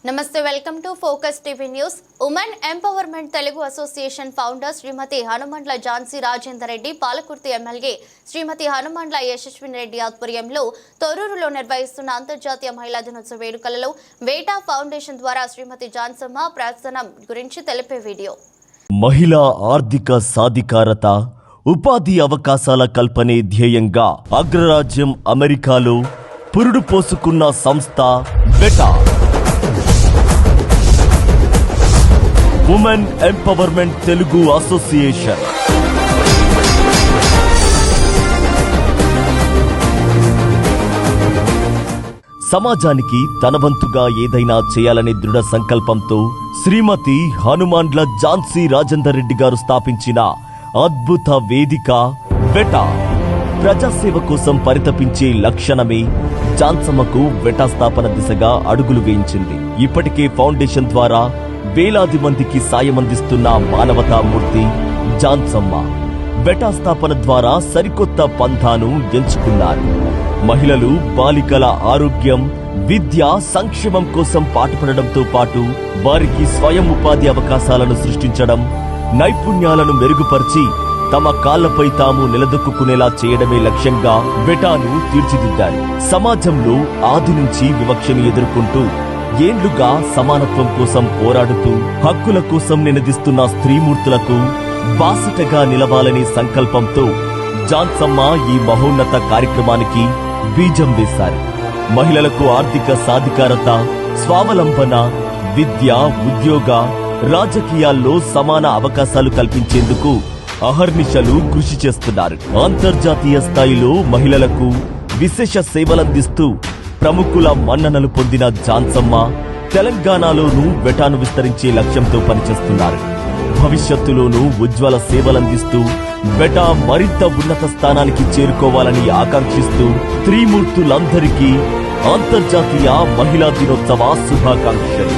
నమస్తే, welcome to focus TV news. Women empowerment Telugu association founder Shrimati Hanumandla Jhansi Rajender Reddy, Palakurthi MLA Shrimati Hanumandla Yashaswini Reddy ఆధ్వర్యంలో తొర్రూరులో నిర్వహిస్తున్న అంతర్జాతీయ మహిళా దినోత్సవ వేడుకలలో వేటా ఫౌండేషన్ ద్వారా శ్రీమతి ఝాన్సమ్మ ప్రస్థానం గురించి తెలిపే వీడియో. మహిళా ఆర్థిక సాధికారత, ఉపాధి అవకాశాల కల్పనే ధ్యేయంగా అగ్రరాజ్యం అమెరికాలో పురుడు పోసుకున్న సంస్థ వేటా. ఉమెన్ ఎంపవర్మెంట్ తెలుగు అసోసియేషన్ సమాజానికి తన వంతుగా ఏదైనా చేయాలనే దృఢ సంకల్పంతో శ్రీమతి హనుమండ్ల ఝాన్సీ రాజేందర్ రెడ్డి గారు స్థాపించిన అద్భుత వేదిక వేటా. ప్రజాసేవ కోసం పరితపించే లక్షణమే ఝాన్సమ్మకు వేటా స్థాపన దిశగా అడుగులు వేయించింది. ఇప్పటికే ఫౌండేషన్ ద్వారా వేలాది మందికి సాయమందిస్తున్న మానవతామూర్తి ఝాన్సమ్మ వేటా స్థాపన ద్వారా సరికొత్త పంథాను ఎంచుకున్నారు. మహిళలు, బాలికల ఆరోగ్యం, విద్య, సంక్షేమం కోసం పాటుపడడంతో పాటు వారికి స్వయం ఉపాధి అవకాశాలను సృష్టించడం, నైపుణ్యాలను మెరుగుపరిచి తమ కాళ్లపై తాము నిలదొక్కునేలా చేయడమే లక్ష్యంగా వేటాను తీర్చిదిద్దారు. సమాజంలో ఆది నుంచి వివక్షను ఎదుర్కొంటూ ఏండ్లుగా సమానత్వం కోసం పోరాడుతూ హక్కుల కోసం నినదిస్తున్న స్త్రీమూర్తులకు బాసటగా నిలవాలనే సంకల్పంతో ఝాన్సమ్మ ఈ మహోన్నత కార్యక్రమానికి బీజం వేశారు. మహిళలకు ఆర్థిక సాధికారత, స్వావలంబన, విద్య, ఉద్యోగ, రాజకీయాల్లో సమాన అవకాశాలు కల్పించేందుకు అహర్నిశలు కృషి చేస్తున్నారు. అంతర్జాతీయ స్థాయిలో మహిళలకు విశేష సేవలందిస్తూ ప్రముఖుల మన్ననలు పొందిన ఝాన్సమ్మ తెలంగాణలోనూ వేటాను విస్తరించే లక్ష్యంతో పనిచేస్తున్నారు. భవిష్యత్తులోనూ ఉజ్వల సేవలందిస్తూ వేటా మరింత ఉన్నత స్థానానికి చేరుకోవాలని ఆకాంక్షిస్తూ స్త్రీమూర్తులందరికీ అంతర్జాతీయ మహిళా దినోత్సవ శుభాకాంక్షలు.